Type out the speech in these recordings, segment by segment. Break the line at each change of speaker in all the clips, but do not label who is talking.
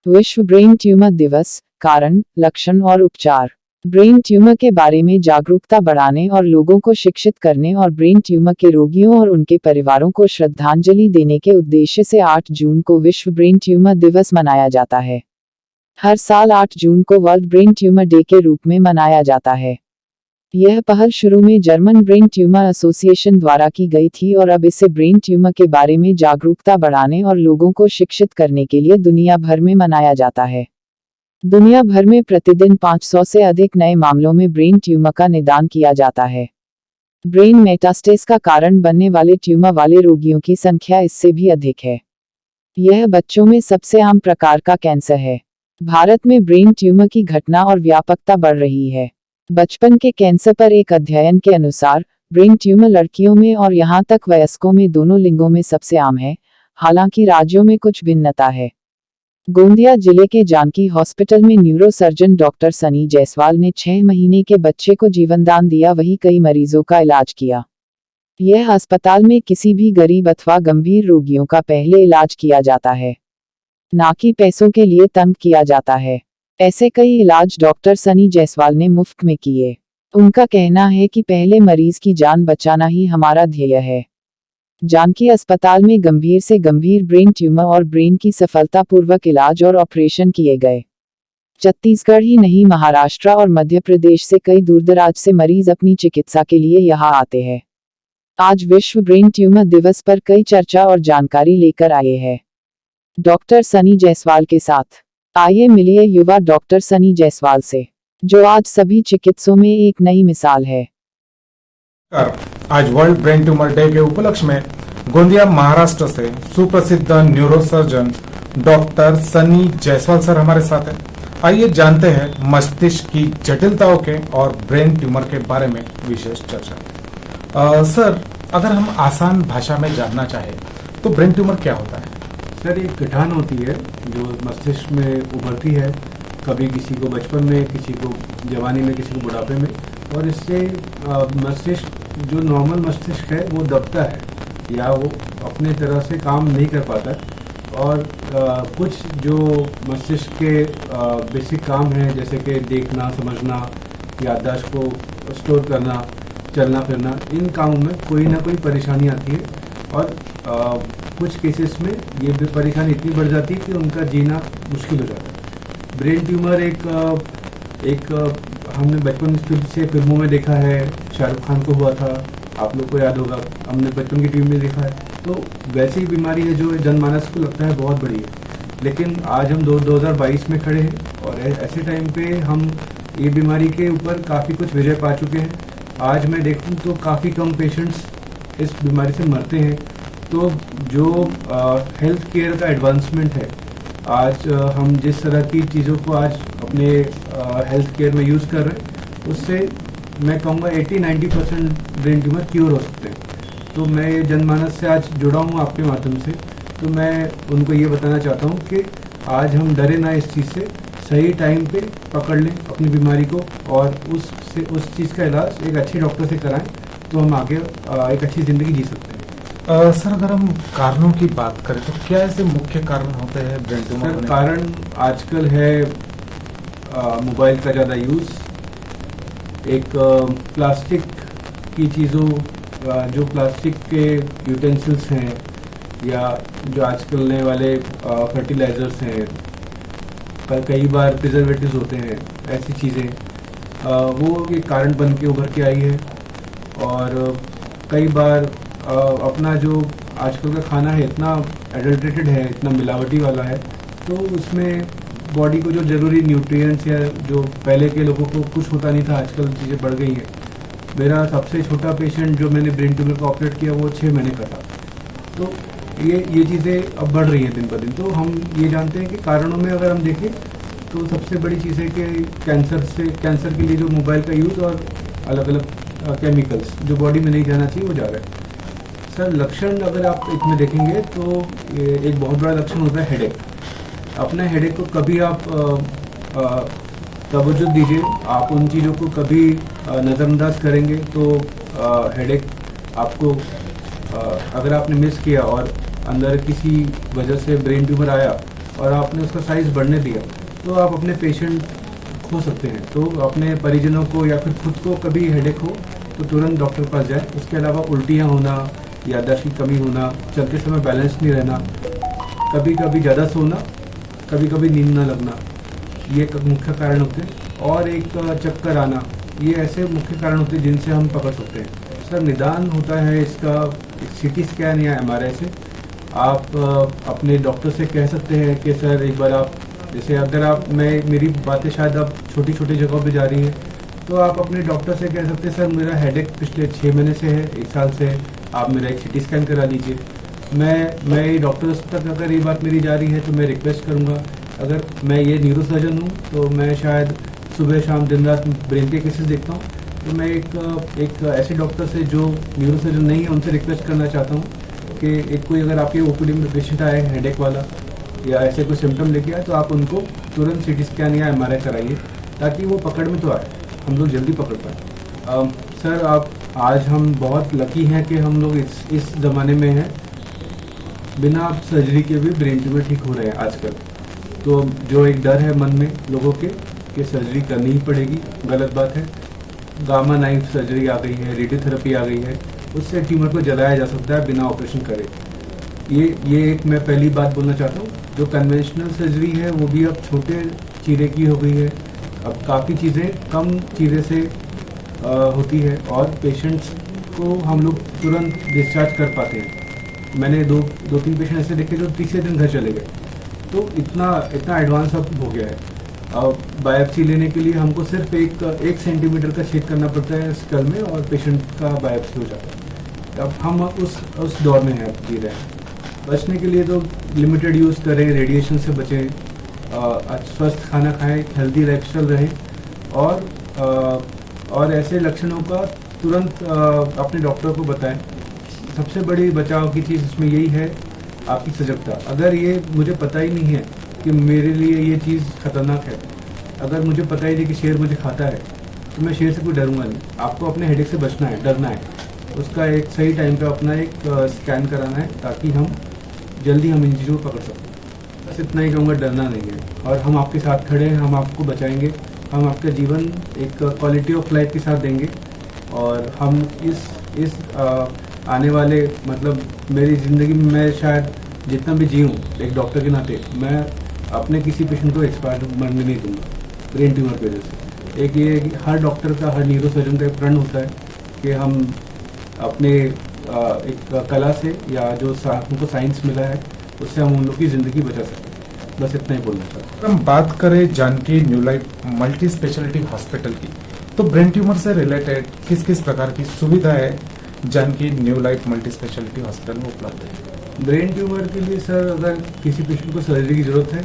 विश्व brain tumour दिवस, कारण, लक्षण और उपचार। ब्रेन ट्यूमर के बारे में जागरूकता बढ़ाने और लोगों को शिक्षित करने और ब्रेन ट्यूमर के रोगियों और उनके परिवारों को श्रद्धांजलि देने के उद्देश्य से 8 जून को विश्व ब्रेन ट्यूमर दिवस मनाया जाता है। हर साल 8 जून को वर्ल्ड ब्रेन ट्यूमर डे के रूप में मनाया जाता है। यह पहल शुरू में जर्मन ब्रेन ट्यूमर एसोसिएशन द्वारा की गई थी और अब इसे ब्रेन ट्यूमर के बारे में जागरूकता बढ़ाने और लोगों को शिक्षित करने के लिए दुनिया भर में मनाया जाता है। दुनिया भर में प्रतिदिन 500 से अधिक नए मामलों में ब्रेन ट्यूमर का निदान किया जाता है। ब्रेन मेटास्टेस का कारण बनने वाले ट्यूमर वाले रोगियों की संख्या इससे भी अधिक है। यह बच्चों में सबसे आम प्रकार का कैंसर है। भारत में ब्रेन ट्यूमर की घटना और व्यापकता बढ़ रही है। बचपन के कैंसर पर एक अध्ययन के अनुसार ब्रेन ट्यूमर लड़कियों में और यहां तक वयस्कों में दोनों लिंगों में सबसे आम है, हालांकि राज्यों में कुछ भिन्नता है। गोंदिया जिले के जानकी हॉस्पिटल में न्यूरोसर्जन डॉक्टर सनी जायसवाल ने 6 महीने के बच्चे को जीवनदान दिया, वही कई मरीजों का इलाज किया। यह अस्पताल में किसी भी गरीब अथवा गंभीर रोगियों का पहले इलाज किया जाता है, ना कि पैसों के लिए तंग किया जाता है। ऐसे कई इलाज डॉक्टर सनी जायसवाल ने मुफ्त में किए। उनका कहना है कि पहले मरीज की जान बचाना ही हमारा ध्येय है। जानकी अस्पताल में गंभीर से गंभीर ब्रेन ट्यूमर और ब्रेन की सफलतापूर्वक इलाज और ऑपरेशन किए गए। छत्तीसगढ़ ही नहीं, महाराष्ट्र और मध्य प्रदेश से कई दूरदराज से मरीज अपनी चिकित्सा के लिए यहाँ आते हैं। आज विश्व ब्रेन ट्यूमर दिवस पर कई चर्चा और जानकारी लेकर आए हैं डॉक्टर सनी जायसवाल के साथ। आइए मिलिए युवा डॉक्टर सनी जायसवाल से, जो आज सभी चिकित्सकों में एक नई मिसाल है।
आज वर्ल्ड ब्रेन ट्यूमर डे के उपलक्ष्य में गोंदिया महाराष्ट्र से सुप्रसिद्ध neurosurgeon doctor Sunny Jaiswal sir हमारे साथ हैं। आइए जानते हैं मस्तिष्क की जटिलताओं के और ब्रेन ट्यूमर के बारे में विशेष चर्चा। सर, अगर हम आसान भाषा में जानना चाहें तो ब्रेन ट्यूमर क्या होता है?
सर, एक गठान होती है जो मस्तिष्क में उभरती है, कभी किसी को बचपन में, किसी को जवानी में, किसी को बुढ़ापे में, और इससे मस्तिष्क जो नॉर्मल मस्तिष्क है वो दबता है या वो अपने तरह से काम नहीं कर पाता है। और कुछ जो मस्तिष्क के बेसिक काम हैं, जैसे कि देखना, समझना, याददाश्त को स्टोर करना, चलना फिरना, इन कामों में कोई ना कोई परेशानी आती है। और कुछ केसेस में ये परेशानी इतनी बढ़ जाती है कि उनका जीना मुश्किल हो जाता है। ब्रेन ट्यूमर एक हमने बचपन से फिल्मों में देखा है, शाहरुख खान को हुआ था, आप लोग को याद होगा, हमने बचपन की टीवी में देखा है। तो वैसी बीमारी है जो जनमानस को लगता है बहुत बड़ी है, लेकिन आज हम 2022 में खड़े हैं और ऐसे टाइम पे हम ये बीमारी के ऊपर काफ़ी कुछ विजय पा चुके हैं। आज मैं देखूँ तो काफ़ी कम पेशेंट्स इस बीमारी से मरते हैं। तो जो हेल्थ केयर का एडवांसमेंट है, आज हम जिस तरह की चीज़ों को आज अपने हेल्थ केयर में यूज़ कर रहे हैं, उससे मैं कहूँगा 80-90% ब्रेन ट्यूमर क्योर हो सकते हैं। तो मैं ये जनमानस से आज जुड़ा हूँ आपके माध्यम से, तो मैं उनको ये बताना चाहता हूँ कि आज हम डरे ना इस चीज़ से, सही टाइम पे पकड़ लें अपनी बीमारी को और उस चीज़ का इलाज एक अच्छे डॉक्टर से कराएं, तो हम आगे एक अच्छी ज़िंदगी जी सकते हैं।
सर, अगर हम कारणों की बात करें तो क्या ऐसे मुख्य कारण होते हैं ब्रेन ट्यूमर होने?
कारण आजकल है मोबाइल का ज़्यादा यूज़, एक प्लास्टिक की चीज़ों, जो प्लास्टिक के यूटेंसिल्स हैं या जो आजकल नए वाले फर्टिलाइज़र्स हैं, कई बार प्रिजर्वेटिव्स होते हैं, ऐसी चीज़ें वो एक कारण बन के उभर के आई है। और कई बार अपना जो आजकल का खाना है इतना एडल्ट्रेटेड है, इतना मिलावटी वाला है, तो उसमें बॉडी को जो ज़रूरी न्यूट्रिएंट्स या जो पहले के लोगों को कुछ होता नहीं था, आजकल चीज़ें बढ़ गई हैं। मेरा सबसे छोटा पेशेंट जो मैंने ब्रेन ट्यूमर का ऑपरेट किया वो 6 महीने का था। तो ये चीज़ें अब बढ़ रही हैं दिन ब दिन। तो हम ये जानते हैं कि कारणों में अगर हम देखें तो सबसे बड़ी चीज़ है कि कैंसर के लिए जो मोबाइल का यूज़ और अलग अलग केमिकल्स जो बॉडी में नहीं जाना चाहिए वो जा रहा है। सर, लक्षण अगर आप इसमें देखेंगे तो एक बहुत बड़ा लक्षण होता है हेडेक। अपने हेडेक को कभी आप तवज्जो दीजिए, आप उन चीज़ों को कभी नज़रअंदाज करेंगे तो हेडेक आपको अगर आपने मिस किया और अंदर किसी वजह से ब्रेन ट्यूमर आया और आपने उसका साइज़ बढ़ने दिया तो आप अपने पेशेंट खो सकते हैं। तो अपने परिजनों को या फिर खुद को कभी हेडेक हो तो तुरंत डॉक्टर के पास जाए। उसके अलावा उल्टियाँ होना, याददाश्त की कमी होना, चलते समय बैलेंस नहीं रहना, कभी कभी ज़्यादा सोना, कभी कभी नींद ना लगना, ये मुख्य कारण होते हैं। और एक चक्कर आना, ये ऐसे मुख्य कारण होते हैं जिनसे हम पकड़ सकते हैं। सर निदान होता है इसका सीटी स्कैन या एमआरआई से। आप अपने डॉक्टर से कह सकते हैं कि सर एक बार आप, जैसे अगर आप मेरी बातें शायद अब छोटी छोटी जगहों पे जा रही हैं, तो आप अपने डॉक्टर से कह सकते हैं सर मेरा हेडेक पिछले 6 महीने से है, 1 साल से है, आप मेरा एक सीटी स्कैन करा लीजिए। मैं डॉक्टर तक अगर ये बात मेरी जा रही है तो मैं रिक्वेस्ट करूँगा, अगर मैं ये न्यूरोसर्जन हूँ तो मैं शायद सुबह शाम दिन रात ब्रेन के केसेस देखता हूँ, तो मैं एक ऐसे डॉक्टर से जो न्यूरोसर्जन नहीं है उनसे रिक्वेस्ट करना चाहता हूँ कि एक कोई अगर आपके ओपीडी में पेशेंट आए हेडेक वाला या ऐसे कोई सिम्टम लेके आए तो आप उनको तुरंत सीटी स्कैन या एमआरआई कराइए, ताकि वो पकड़ में तो आए, हम लोग जल्दी पकड़ पाए। सर आज हम बहुत लकी हैं कि हम लोग इस ज़माने में हैं, बिना सर्जरी के भी ब्रेन ट्यूमर ठीक हो रहे हैं आजकल। तो जो एक डर है मन में लोगों के कि सर्जरी करनी ही पड़ेगी, गलत बात है। गामा नाइफ सर्जरी आ गई है, रेडियोथेरेपी आ गई है, उससे ट्यूमर को जलाया जा सकता है बिना ऑपरेशन करे। ये एक मैं पहली बात बोलना चाहता हूँ। जो कन्वेंशनल सर्जरी है वो भी अब छोटे चीरे की हो गई है, अब काफ़ी चीज़ें कम चीरे से होती है और पेशेंट्स को हम लोग तुरंत डिस्चार्ज कर पाते हैं। मैंने दो तीन पेशेंट ऐसे देखे जो तीसरे दिन घर चले गए। तो इतना एडवांस अब हो गया है। बायोप्सी लेने के लिए हमको सिर्फ एक सेंटीमीटर का छेद करना पड़ता है स्कल में और पेशेंट का बायोप्सी हो जाता है। अब हम उस दौर में हैं, जी रहे हैं। बचने के लिए तो लिमिटेड यूज़ करें, रेडिएशन से बचें, स्वस्थ खाना खाएं, हेल्दी लाइफस्टाइल रहें और ऐसे लक्षणों का तुरंत अपने डॉक्टर को बताएं। सबसे बड़ी बचाव की चीज़ इसमें यही है आपकी सजगता। अगर ये मुझे पता ही नहीं है कि मेरे लिए ये चीज़ खतरनाक है, अगर मुझे पता ही नहीं कि शेर मुझे खाता है, तो मैं शेर से कोई डरूंगा नहीं। आपको अपने हेडेक से बचना है, डरना है, उसका एक सही टाइम पे अपना एक स्कैन कराना है ताकि हम जल्दी इन चीज़ों को पकड़ सकें। बस इतना ही कहूँगा, डरना नहीं है और हम आपके साथ खड़े हैं, हम आपको बचाएंगे, हम आपका जीवन एक क्वालिटी ऑफ लाइफ के साथ देंगे। और हम इस आने वाले मतलब मेरी ज़िंदगी में मैं शायद जितना भी जी हूँ एक डॉक्टर के नाते, मैं अपने किसी पेशेंट को एक्सपायर मरने नहीं दूंगा ब्रेन ट्यूमर की वजह से। एक ये हर डॉक्टर का, हर न्यूरोसर्जन का एक प्रण होता है कि हम अपने एक कला से या जो हमको साइंस मिला है उससे हम उन लोग की ज़िंदगी बचा सकते हैं। बस इतना ही बोलना चाहता हूँ।
हम बात करें Janaki new life multi speciality hospital की, तो ब्रेन ट्यूमर से रिलेटेड किस किस प्रकार की सुविधाएं Janaki new life multi speciality hospital में उपलब्ध है?
ब्रेन ट्यूमर के लिए सर अगर किसी पेशेंट को सर्जरी की ज़रूरत है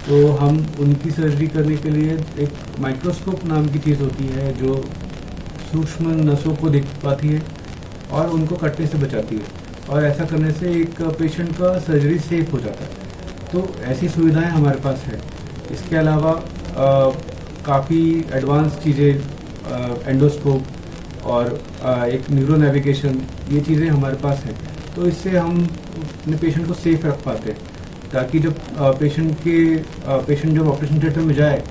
तो हम उनकी सर्जरी करने के लिए एक माइक्रोस्कोप नाम की चीज़ होती है जो सूक्ष्म नसों को देख पाती है और उनको कटने से बचाती है, और ऐसा करने से एक पेशेंट का सर्जरी सेफ हो जाता है। तो ऐसी सुविधाएं हमारे पास है। इसके अलावा काफ़ी एडवांस चीज़ें, एंडोस्कोप और एक न्यूरो नेविगेशन, ये चीज़ें हमारे पास हैं। तो इससे हम अपने पेशेंट को सेफ रख पाते हैं ताकि जब पेशेंट जब ऑपरेशन थिएटर में जाए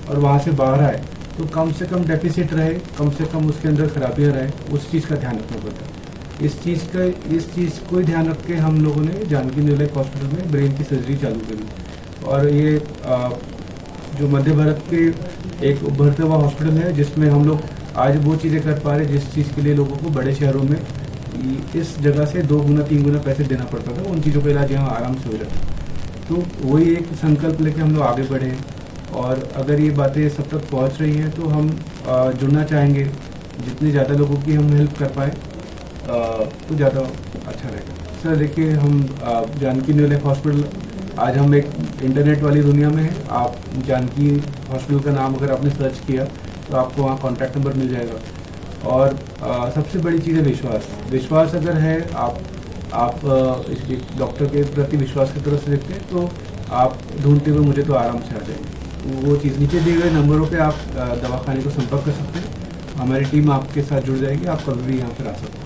और वहाँ से बाहर आए तो कम से कम डेफिसिट रहे, कम से कम उसके अंदर खराबियाँ रहे, उस चीज़ का ध्यान रखना पड़ता है। इस चीज़ को ही ध्यान रख के हम लोगों ने जानकी न्यू लाइफ हॉस्पिटल में ब्रेन की सर्जरी चालू करी। और ये जो मध्य भारत के एक उभरते हुआ हॉस्पिटल है जिसमें हम लोग आज वो चीज़ें कर पा रहे जिस चीज़ के लिए लोगों को बड़े शहरों में इस जगह से 2 गुना 3 गुना पैसे देना पड़ता था, उन चीज़ों का इलाज यहाँ आराम से हो जाता है। तो वही एक संकल्प लेके हम लोग आगे बढ़े हैं और अगर ये बातें सब तक पहुँच रही हैं तो हम जुड़ना चाहेंगे। जितने ज़्यादा लोगों की हम हेल्प कर पाए तो ज़्यादा अच्छा रहेगा। सर देखिए, हम जानकी न्यू लाइफ हॉस्पिटल, आज हम एक इंटरनेट वाली दुनिया में हैं। आप जानकी हॉस्पिटल का नाम अगर आपने सर्च किया तो आपको वहाँ कॉन्टैक्ट नंबर मिल जाएगा। और सबसे बड़ी चीज़ है विश्वास अगर है, आप इस डॉक्टर के प्रति विश्वास की तरफ से देखते हैं तो आप ढूंढते हुए मुझे तो आराम से आ जाएंगे। वो चीज़ नीचे दिए गए नंबरों पे आप दवाखाने को संपर्क कर सकते हैं, हमारी टीम आपके साथ जुड़ जाएगी, आप कभी भी यहाँ पर आ सकते हैं।